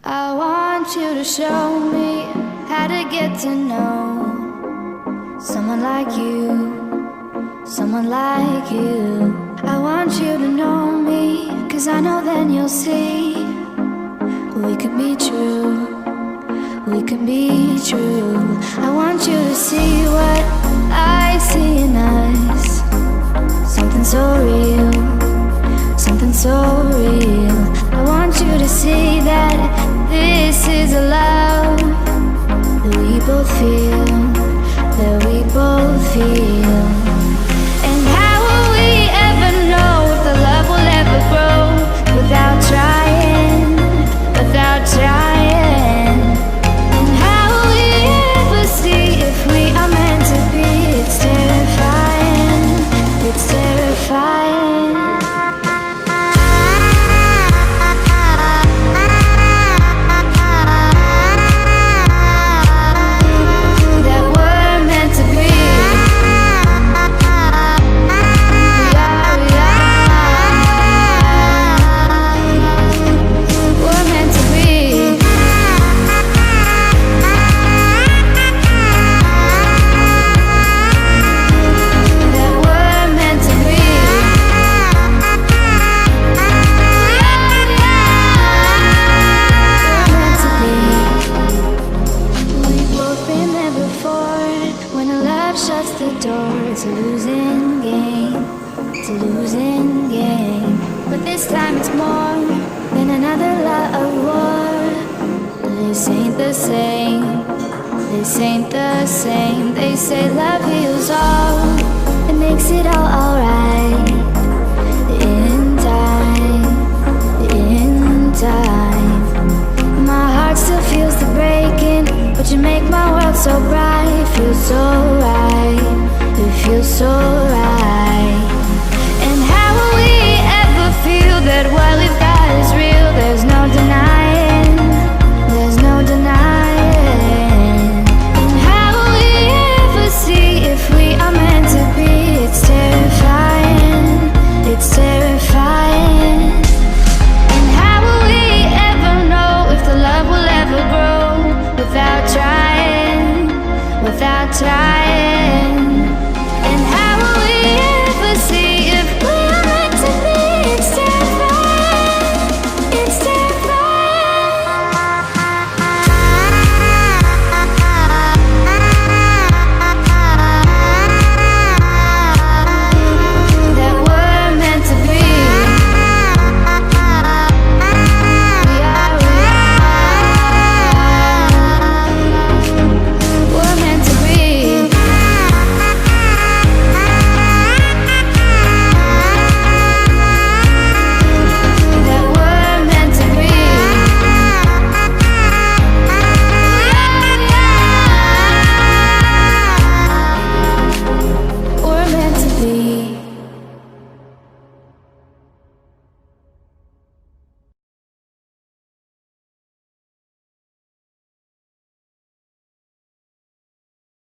I want you to show me how to get to know someone like you, someone like you. I want you to know me, 'cause I know then you'll see we could be true, we can be true. I want you to see what I see in us, something so real, something so real. I want you to see that this is a love that we both feel, that we both feel. And how will we ever know if the love will ever grow without trying, without trying? And how will we ever see if we are meant to be? It's terrifying, it's terrifying. This ain't the same. They say love heals all, it makes it all alright. In time, in time. My heart still feels the breaking, but you make my world so bright. It feels so right, it feels so